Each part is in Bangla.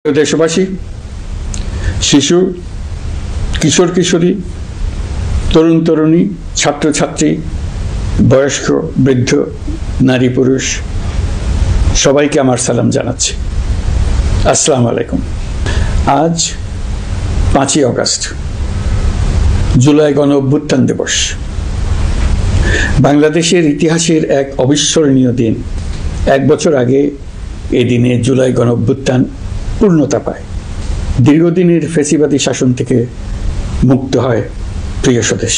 দেশবাসী, শিশু, কিশোর কিশোরী, তরুণ তরুণী, ছাত্রছাত্রী, বয়স্ক, বৃদ্ধ, নারী পুরুষ সবাইকে আমার সালাম জানাচ্ছি। আসসালামু আলাইকুম। আজ 5ই অগস্ট, জুলাই গণ অভ্যুত্থান দিবস। বাংলাদেশের ইতিহাসের এক অবিস্মরণীয় দিন। 1 বছর আগে এই দিনে জুলাই গণ অভ্যুত্থান পূর্ণতা পায়। দীর্ঘদিনের ফ্যাসিবাদী শাসন থেকে মুক্ত হয় প্রিয় স্বদেশ।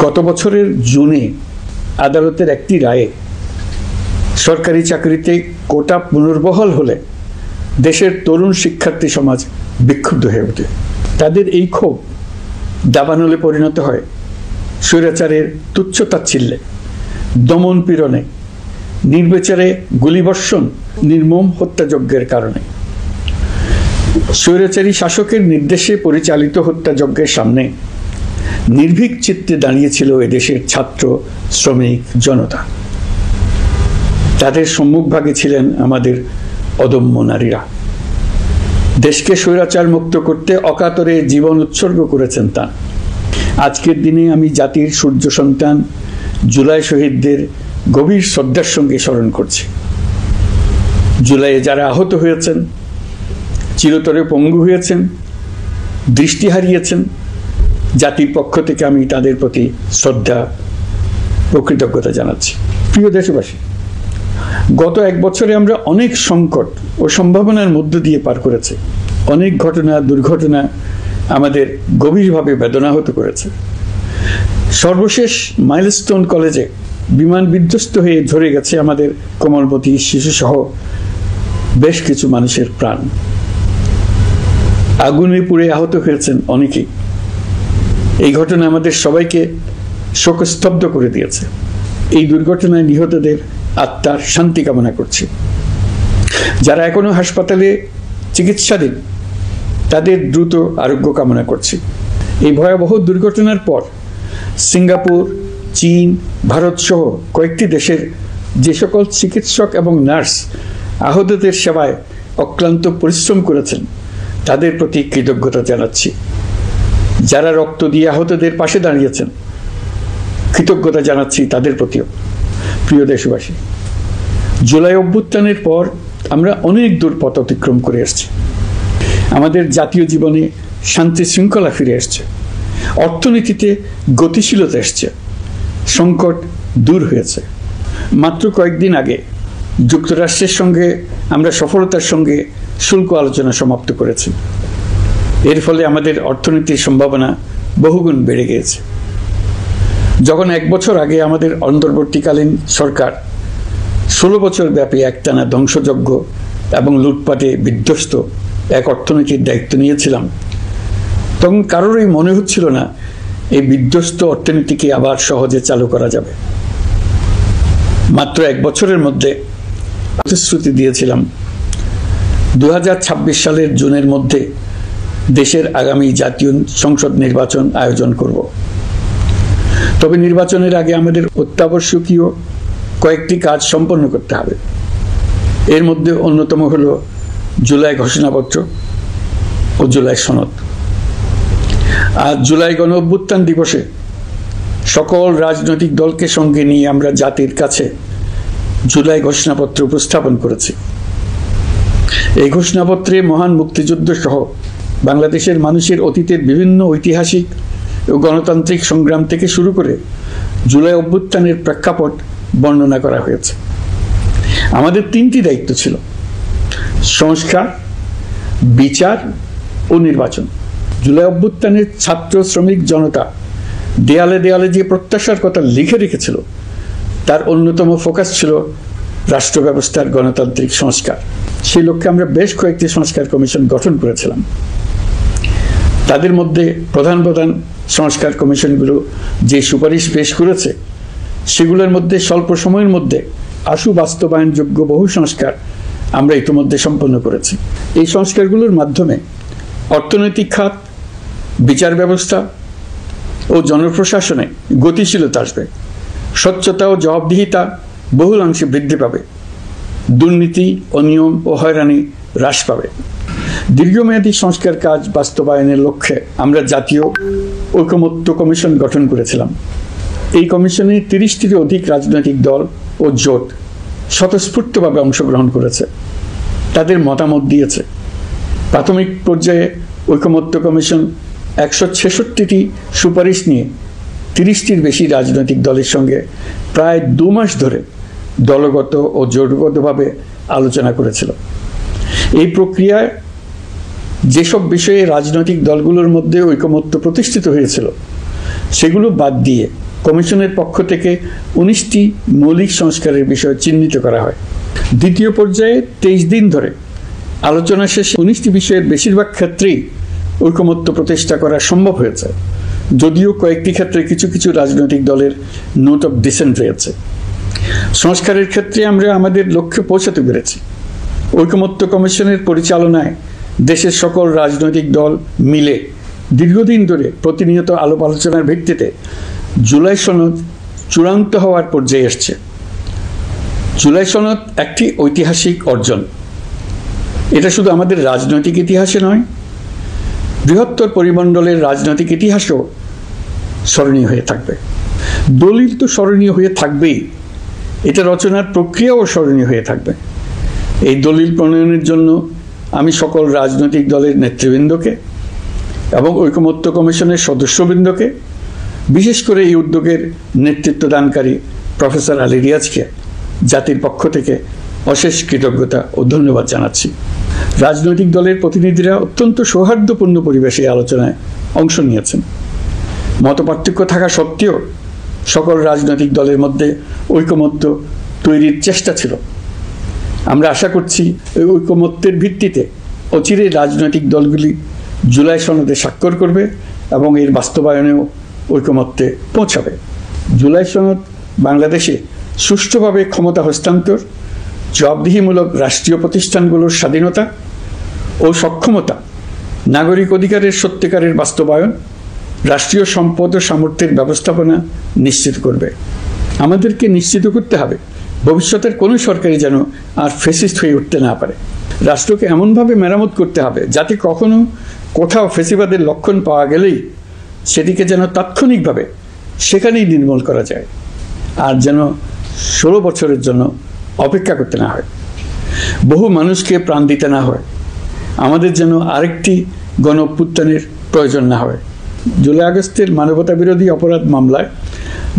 গত বছরের জুনে আদালতের একটি রায়ে সরকারি চাকরিতে কোটা পুনর্বহাল হলে দেশের তরুণ শিক্ষার্থী সমাজ বিক্ষুব্ধ হয়ে ওঠে। তাদের এই ক্ষোভ দাবানলে পরিণত হয় স্বৈরাচারের তুচ্ছ-তাচ্ছিল্যে, দমন পীড়নে, নির্বিচারে গুলিবর্ষণ, নির্মম হত্যাযজ্ঞের কারণে। স্বৈরাচারী শাসকের নির্দেশে পরিচালিত হত্যাযজ্ঞের সামনে নির্ভীক চিত্তে দাঁড়িয়েছিল এদেশের ছাত্র, শ্রমিক, জনতা। তাদের সম্মুখভাগে ছিলেন আমাদের অদম্য নারীরা। দেশকে স্বৈরাচার মুক্ত করতে অকাতরে জীবন উৎসর্গ করেছেন তারা। আজকের দিনে আমি জাতির সূর্য সন্তান জুলাই শহীদদের গভীর শ্রদ্ধার সঙ্গে স্মরণ করছি। জুলাইয়ে যারা আহত হয়েছেন, চিরতরে পঙ্গু হয়েছেন, দৃষ্টি হারিয়েছেন, জাতির পক্ষ থেকে আমি তাদের প্রতি শ্রদ্ধা ও কৃতজ্ঞতা জানাচ্ছি। প্রিয় দেশবাসী, গত 1 বছরে আমরা অনেক সংকট ও সম্ভাবনার মধ্য দিয়ে পার করেছি। অনেক ঘটনা, দুর্ঘটনা আমাদের গভীরভাবে বেদনাহত করেছে। সর্বশেষ মাইলস্টোন কলেজে বিমান বিধ্বস্ত হয়ে ঝরে গেছে আমাদের কোমলমতি শিশুসহ বেশ কিছু মানুষের প্রাণ। আগুনে পুড়ে আহত হয়েছেন অনেকেই। এই ঘটনা আমাদের সবাইকে শোকস্তব্ধ করে দিয়েছে। এই দুর্ঘটনায় নিহতদের আত্মার শান্তি কামনা করছি। যারা এখনো হাসপাতালে চিকিৎসাধীন তাদের দ্রুত আরোগ্য কামনা করছি। এই ভয়াবহ দুর্ঘটনার পর সিঙ্গাপুর, চীন, ভারত সহ কয়েকটি দেশের যে সকল চিকিৎসক এবং নার্স আহতদের সেবায় অক্লান্ত পরিশ্রম করেছেন তাদের প্রতি কৃতজ্ঞতা জানাচ্ছি। যারা রক্ত দিয়ে আহতদের পাশে দাঁড়িয়েছেন কৃতজ্ঞতা জানাচ্ছি তাদের প্রতিও। প্রিয় দেশবাসী, জুলাই অভ্যুত্থানের পর আমরা অনেক দূর পথ অতিক্রম করে এসেছি। আমাদের জাতীয় জীবনে শান্তি শৃঙ্খলা ফিরে এসছে, অর্থনীতিতে গতিশীলতা এসছে, সংকট দূর হয়েছে। মাত্র কয়েকদিন আগে যুক্তরাষ্ট্রের সঙ্গে আমরা সফলতার সঙ্গে শুল্ক আলোচনা সমাপ্ত করেছি। এর ফলে আমাদের অর্থনীতির সম্ভাবনা বহুগুণ বেড়ে গিয়েছে। যখন 1 বছর আগে আমাদের অন্তর্বর্তীকালীন সরকার 16 বছর ব্যাপী একটানা ধ্বংসযজ্ঞ এবং লুটপাটে বিধ্বস্ত এক অর্থনীতির দায়িত্ব নিয়েছিলাম, তখন কারোরই মনে হচ্ছিল না এই বিধ্বস্ত অর্থনীতিকে আবার সহজে চালু করা যাবে। মাত্র 1 বছরের মধ্যে প্রতিশ্রুতি দিয়েছিলাম 2026 সালের জুনের মধ্যে দেশের আগামী জাতীয় সংসদ নির্বাচন আয়োজন করব। তবে নির্বাচনের আগে আমাদের অত্যাবশ্যকীয় কয়েকটি কাজ সম্পন্ন করতে হবে। এর মধ্যে অন্যতম হলো জুলাই ঘোষণাপত্র ও জুলাই সনদ। আজ জুলাই গণ অভ্যুত্থান দিবসে সকল রাজনৈতিক দলকে সঙ্গে নিয়ে আমরা জাতির কাছে জুলাই ঘোষণাপত্র উপস্থাপন করেছি। এই ঘোষণাপত্রে মহান মুক্তিযুদ্ধ সহ বাংলাদেশের মানুষের অতীতের বিভিন্ন ঐতিহাসিক ও গণতান্ত্রিক সংগ্রাম থেকে শুরু করে জুলাই অভ্যুত্থানের প্রেক্ষাপট বর্ণনা করা হয়েছে। আমাদের 3টি দায়িত্ব ছিল: সংস্কার, বিচার ও নির্বাচন। জুলাই অভ্যুত্থানের ছাত্র, শ্রমিক, জনতা দেয়ালে দেয়ালে যে প্রত্যাশার কথা লিখে রেখেছিল তার অন্যতম ফোকাস ছিল রাষ্ট্র ব্যবস্থার গণতান্ত্রিক সংস্কার। সেই লক্ষ্যে আমরা বেশ কয়েকটি সংস্কার কমিশন গঠন করেছিলাম। তাদের মধ্যে প্রধান প্রধান সংস্কার কমিশনগুলো যে সুপারিশ পেশ করেছে সেগুলোর মধ্যে স্বল্প সময়ের মধ্যে আশু বাস্তবায়নযোগ্য বহু সংস্কার আমরা ইতিমধ্যে সম্পন্ন করেছি। এই সংস্কারগুলোর মাধ্যমে অর্থনৈতিক খাত, বিচার ব্যবস্থা ও জনপ্রশাসনে গতিশীলতা আসবে, স্বচ্ছতা ও জবাবদিহিতা বহুলাংশে বৃদ্ধি পাবে, দুর্নীতি, অনিয়ম ও হয়রানি হ্রাস পাবে। দীর্ঘমেয়াদী সংস্কার কাজ বাস্তবায়নের লক্ষ্যে আমরা জাতীয় ঐকমত্য কমিশন গঠন করেছিলাম। এই কমিশনে 30টিরও অধিক রাজনৈতিক দল ও জোট স্বতঃস্ফূর্তভাবে অংশগ্রহণ করেছে, তাদের মতামত দিয়েছে। প্রাথমিক পর্যায়ে ঐকমত্য কমিশন 166টি সুপারিশ নিয়ে 30টির বেশি রাজনৈতিক দলের সঙ্গে প্রায় 2 মাস ধরে দলগত ও জোটগতভাবে আলোচনা করেছিল। এই প্রক্রিয়ায় যেসব বিষয়ে রাজনৈতিক দলগুলোর মধ্যে ঐকমত্য প্রতিষ্ঠিত হয়েছিল সেগুলো বাদ দিয়ে কমিশনের পক্ষ থেকে 19টি মৌলিক সংস্কারের বিষয় চিহ্নিত করা হয়। দ্বিতীয় পর্যায়ে 23 দিন ধরে আলোচনা শেষে 19টি বিষয়ের বেশিরভাগ ক্ষেত্রেই ঐকমত্য প্রতিষ্ঠা করা সম্ভব হয়েছে, যদিও কয়েকটি ক্ষেত্রে কিছু কিছু রাজনৈতিক দলের নোট অফ ডিসেন্ট রয়েছে। সংস্কারের ক্ষেত্রে আমরা আমাদের লক্ষ্যে পৌঁছাতে পেরেছি। ঐকমত্য কমিশনের পরিচালনায় দেশের সকল রাজনৈতিক দল মিলে দীর্ঘদিন ধরে প্রতিনিয়ত আলাপ আলোচনার ভিত্তিতে জুলাই সনদ চূড়ান্ত হওয়ার পর্যায়ে এসছে। জুলাই সনদ একটি ঐতিহাসিক অর্জন। এটা শুধু আমাদের রাজনৈতিক ইতিহাসে নয়, বৃহত্তর পরিমণ্ডলের রাজনৈতিক ইতিহাসও স্মরণীয় হয়ে থাকবে। দলিল তো স্মরণীয় হয়ে থাকবেই, এটা রচনার প্রক্রিয়াও স্মরণীয় হয়ে থাকবে। এই দলিল প্রণয়নের জন্য আমি সকল রাজনৈতিক দলের নেতৃবৃন্দকে এবং ঐকমত্য কমিশনের সদস্যবৃন্দকে, বিশেষ করে এই উদ্যোগের নেতৃত্ব দানকারী প্রফেসর আলী রিয়াজকে জাতির পক্ষ থেকে অশেষ কৃতজ্ঞতা ও ধন্যবাদ জানাচ্ছি। রাজনৈতিক দলের প্রতিনিধিরা অত্যন্ত সৌহার্দ্যপূর্ণ পরিবেশে আলোচনায় অংশ নিয়েছেন। মতপার্থক্য থাকা সত্ত্বেও সকল রাজনৈতিক দলের মধ্যে ঐকমত্য তৈরির চেষ্টা ছিল। আমরা আশা করছি এই ঐকমত্যের ভিত্তিতে অচিরেই রাজনৈতিক দলগুলি জুলাই সনদে স্বাক্ষর করবে এবং এর বাস্তবায়নেও ঐকমত্যে পৌঁছাবে। জুলাই সনদ বাংলাদেশে সুষ্ঠুভাবে ক্ষমতা হস্তান্তর, জবাবদিহিমূলক রাষ্ট্রীয় প্রতিষ্ঠানগুলোর স্বাধীনতা ও সক্ষমতা, নাগরিক অধিকারের সত্যিকারের বাস্তবায়ন, রাষ্ট্রীয় সম্পদ ও সামর্থ্যের ব্যবস্থাপনা নিশ্চিত করবে। আমাদেরকে নিশ্চিত করতে হবে ভবিষ্যতের কোনো সরকারই যেন আর ফ্যাসিস্ট হয়ে উঠতে না পারে। রাষ্ট্রকে এমনভাবে মেরামত করতে হবে যাতে কখনো কোথাও ফ্যাসিবাদের লক্ষণ পাওয়া গেলেই সেটিকে যেন তাৎক্ষণিকভাবে সেখানেই নির্মূল করা যায়, আর যেন 16 বছরের জন্য অপেক্ষা করতে না হয়, বহু মানুষকে প্রাণ দিতে না হয়, আমাদের যেন আরেকটি গণ অভ্যুত্থানের প্রয়োজন না হয়। জুলাই আগস্টের মানবতা বিরোধী অপরাধ মামলায়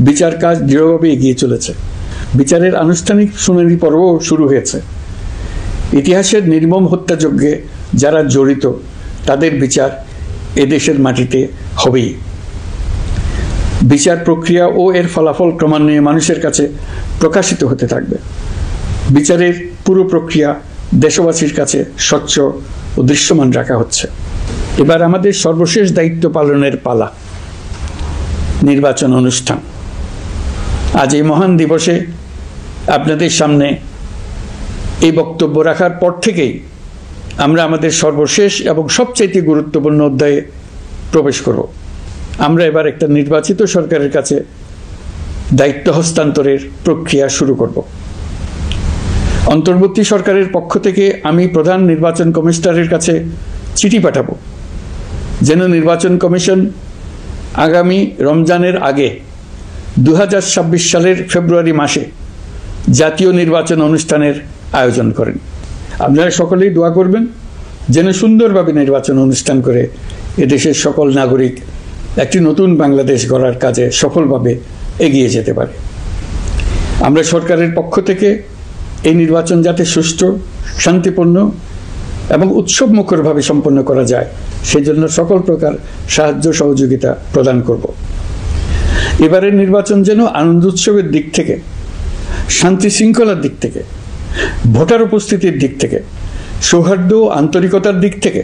বিচার কাজ দৃঢ়ভাবে এগিয়ে চলেছে। বিচারের আনুষ্ঠানিক শুনানি পর্বও শুরু হয়েছে। ইতিহাসের নির্মম হত্যাযজ্ঞে যারা জড়িত তাদের বিচার এদেশের মাটিতে হবেই। বিচার প্রক্রিয়া ও এর ফলাফল ক্রমান্বয়ে মানুষের কাছে প্রকাশিত হতে থাকবে। বিচারের পুরো প্রক্রিয়া দেশবাসীর কাছে স্বচ্ছ ও দৃশ্যমান রাখা হচ্ছে। এবার আমাদের সর্বশেষ দায়িত্ব পালনের পালা, নির্বাচন অনুষ্ঠান। আজ এই মহান দিবসে আপনাদের সামনে এই বক্তব্য রাখার পর থেকেই আমরা আমাদের সর্বশেষ এবং সবচাইতে গুরুত্বপূর্ণ অধ্যায়ে প্রবেশ করব। আমরা এবার একটা নির্বাচিত সরকারের কাছে দায়িত্ব হস্তান্তরের প্রক্রিয়া শুরু করব। অন্তর্বর্তী সরকারের পক্ষ থেকে আমি প্রধান নির্বাচন কমিশনারের কাছে চিঠি পাঠাবো যেন নির্বাচন কমিশন আগামী রমজানের আগে 2026 সালের ফেব্রুয়ারি মাসে জাতীয় নির্বাচন অনুষ্ঠানের আয়োজন করেন। আপনারা সকলেই দোয়া করবেন যেন সুন্দরভাবে নির্বাচন অনুষ্ঠান করে এদেশের সকল নাগরিক একটি নতুন বাংলাদেশ গড়ার কাজে সফলভাবে এগিয়ে যেতে পারে। আমরা সরকারের পক্ষ থেকে এই নির্বাচন যাতে সুষ্ঠু, শান্তিপূর্ণ এবং উৎসবমুখরভাবে সম্পন্ন করা যায় সেজন্য সকল প্রকার সাহায্য সহযোগিতা প্রদান করব। এবারের নির্বাচন যেন আনন্দ উৎসবের দিক থেকে, শান্তি শৃঙ্খলার দিক থেকে, ভোটার উপস্থিতির দিক থেকে, সৌহার্দ্য ও আন্তরিকতার দিক থেকে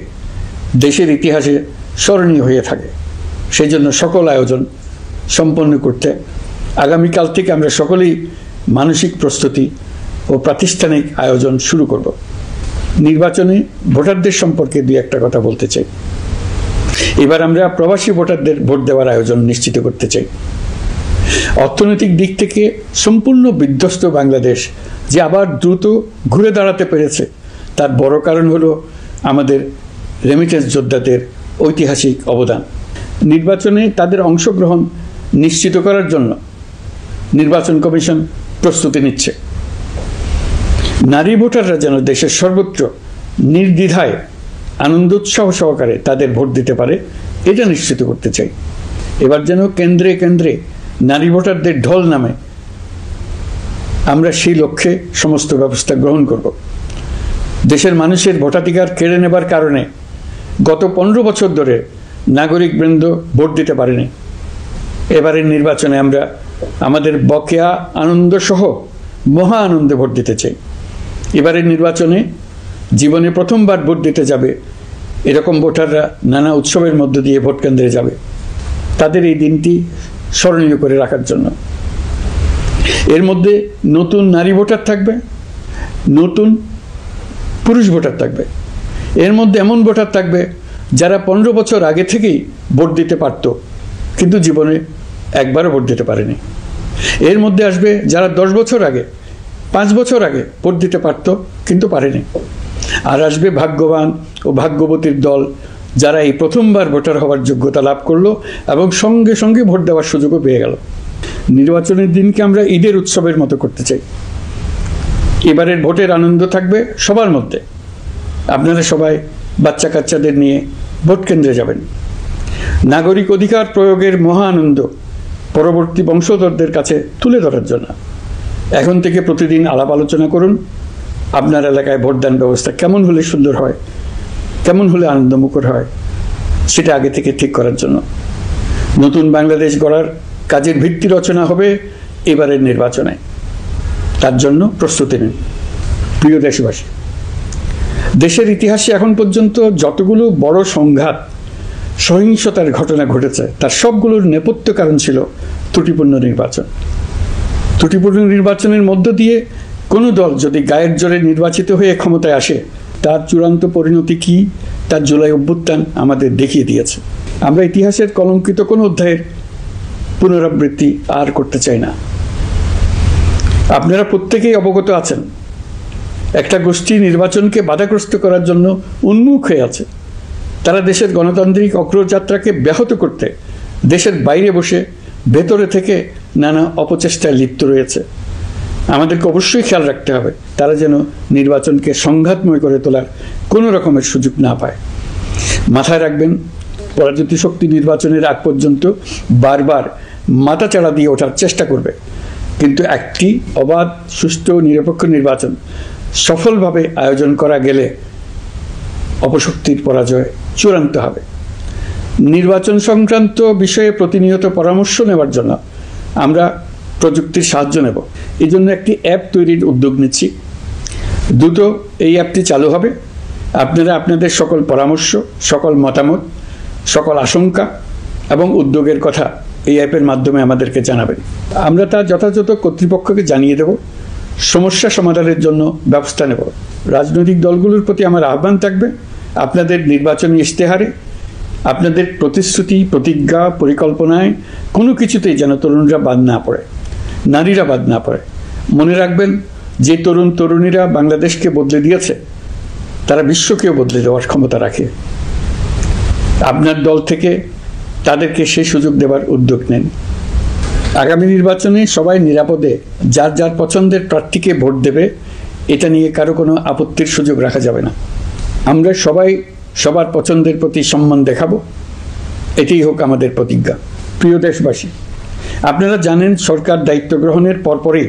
দেশের ইতিহাসে স্মরণীয় হয়ে থাকে। সেই জন্য সকল আয়োজন সম্পন্ন করতে আগামীকাল থেকে আমরা সকলেই মানসিক প্রস্তুতি ও প্রাতিষ্ঠানিক আয়োজন শুরু করব। নির্বাচনে ভোটারদের সম্পর্কে দুই একটা কথা বলতে চাই। এবার আমরা প্রবাসী ভোটারদের ভোট দেওয়ার আয়োজন নিশ্চিত করতে চাই। অর্থনৈতিক দিক থেকে সম্পূর্ণ বিধ্বস্ত বাংলাদেশ যে আবার দ্রুত ঘুরে দাঁড়াতে পেরেছে, তার বড় কারণ হলো আমাদের রেমিটেন্স যোদ্ধাদের ঐতিহাসিক অবদান। নির্বাচনে তাদের অংশগ্রহণ নিশ্চিত করার জন্য নির্বাচন কমিশন প্রস্তুতি নিচ্ছে। নারী ভোটাররা যেন দেশের সর্বত্র নির্দ্বিধায় আনন্দোৎসাহ সহকারে তাদের ভোট দিতে পারে, এটা নিশ্চিত করতে চাই। এবার যেন কেন্দ্রে কেন্দ্রে নারী ভোটারদের ঢল নামে, আমরা সেই লক্ষ্যে সমস্ত ব্যবস্থা গ্রহণ করব। দেশের মানুষের ভোটাধিকার কেড়ে নেবার কারণে গত 15 বছর ধরে নাগরিকবৃন্দ ভোট দিতে পারেনি। এবারের নির্বাচনে আমরা আমাদের বকেয়া আনন্দ সহ মহা আনন্দে ভোট দিতে চাই। এবারের নির্বাচনে জীবনে প্রথমবার ভোট দিতে যাবে এরকম ভোটাররা নানা উৎসবের মধ্য দিয়ে ভোট কেন্দ্রে যাবে, তাদের এই দিনটি স্মরণীয় করে রাখার জন্য। এর মধ্যে নতুন নারী ভোটার থাকবে, নতুন পুরুষ ভোটার থাকবে। এর মধ্যে এমন ভোটার থাকবে যারা 15 বছর আগে থেকেই ভোট দিতে পারত, কিন্তু জীবনে একবারও ভোট দিতে পারেনি। এর মধ্যে আসবে যারা 10 বছর আগে, 5 বছর আগে ভোট দিতে পারত কিন্তু পারেনি। আর আসবে ভাগ্যবান ও ভাগ্যবতীর দল, যারা এই প্রথমবার ভোটার হওয়ার যোগ্যতা লাভ করলো এবং সঙ্গে সঙ্গে ভোট দেওয়ার সুযোগও পেয়ে গেল। নির্বাচনের দিনকে আমরা ঈদের উৎসবের মতো করতে চাই। এবারের ভোটের আনন্দ থাকবে সবার মধ্যে। আপনারা সবাই বাচ্চা কাচ্চাদের নিয়ে ভোট কেন্দ্রে যাবেন। নাগরিক অধিকার প্রয়োগের মহা আনন্দ পরবর্তী বংশধরদের কাছে তুলে ধরার জন্য এখন থেকে প্রতিদিন আলাপ আলোচনা করুন। আপনার এলাকায় ভোটদান ব্যবস্থা কেমন হলে সুন্দর হয়, কেমন হলে আনন্দমুখর হয়, সেটা আগে থেকে ঠিক করার জন্য। নতুন বাংলাদেশ গড়ার কাজের ভিত্তি রচনা হবে এবারের নির্বাচনে, তার জন্য প্রস্তুতি নিন। প্রিয় দেশবাসী, দেশের ইতিহাসে এখন পর্যন্ত যতগুলো বড় সংঘাত, সহিংসতার ঘটনা ঘটেছে, তার সবগুলোর নেপথ্য কারণ ছিল ত্রুটিপূর্ণ নির্বাচন। ত্রুটিপূর্ণ নির্বাচনের মধ্য দিয়ে কোনো দল যদি গায়ের জোরে নির্বাচিত হয়ে ক্ষমতায় আসে, তার চূড়ান্ত পরিণতি কি, তার জুলাই অভ্যুত্থান আমাদের দেখিয়ে দিয়েছে। আমরা ইতিহাসের কলঙ্কিত কোনো অধ্যায়ের পুনরাবৃত্তি আর করতে চাই না। আপনারা প্রত্যেকেই অবগত আছেন, একটা গোষ্ঠী নির্বাচনকে বাধাগ্রস্ত করার জন্য উন্মুখ হয়ে আছে। তারা দেশের গণতান্ত্রিক অগ্রযাত্রাকে ব্যাহত করতে দেশের বাইরে বসে ভেতরে থেকে নানা অপচেষ্টায় লিপ্ত রয়েছে। আমাদেরকে অবশ্যই খেয়াল রাখতে হবে তারা যেন নির্বাচনকে সংঘাতময় করে তোলার কোনো রকমের সুযোগ না পায়। মাথায় রাখবেন, পরাজিত শক্তি নির্বাচনের আগ পর্যন্ত বারবার মাথাচাড়া দিয়ে ওঠার চেষ্টা করবে, কিন্তু একটি অবাধ, সুষ্ঠু, নিরপেক্ষ নির্বাচন সফলভাবে আয়োজন করা গেলে অপশক্তির পরাজয় চূড়ান্ত হবে। নির্বাচন সংক্রান্ত বিষয়ে প্রতিনিয়ত পরামর্শ নেওয়ার জন্য আমরা প্রযুক্তির সাহায্য নেব। এই জন্য একটি অ্যাপ তৈরির উদ্যোগ নিচ্ছি। দ্রুত এই অ্যাপটি চালু হবে। আপনারা আপনাদের সকল পরামর্শ, সকল মতামত, সকল আশঙ্কা এবং উদ্যোগের কথা এই অ্যাপের মাধ্যমে আমাদেরকে জানাবেন। আমরা তা যথাযথ কর্তৃপক্ষকে জানিয়ে দেব, সমস্যা সমাধানের জন্য ব্যবস্থা নেব। রাজনৈতিক দলগুলোর প্রতি আমার আহ্বান থাকবে, আপনাদের নির্বাচনী ইশতেহারে, আপনাদের প্রতিশ্রুতি, প্রতিজ্ঞা, পরিকল্পনায় কোনো কিছুতেই যেন তরুণরা বাদ না পড়ে, নারীরা বাদ না পড়ে। মনে রাখবেন, যে তরুণ তরুণীরা বাংলাদেশকে বদলে দিয়েছে, তারা বিশ্বকেও বদলে দেওয়ার ক্ষমতা রাখে। আপনার দল থেকে তাদেরকে সেই সুযোগ দেওয়ার উদ্যোগ নেন। আগামী নির্বাচনে সবাই নিরাপদে যার যার পছন্দের প্রার্থীকে ভোট দেবে, এটা নিয়ে কারো কোনো আপত্তির সুযোগ রাখা যাবে না। আমরা সবাই সবার পছন্দের প্রতি সম্মান দেখাবো, এটাই হোক আমাদের প্রতিজ্ঞা। প্রিয় দেশবাসী, আপনারা জানেন, সরকার দায়িত্ব গ্রহণের পরপরই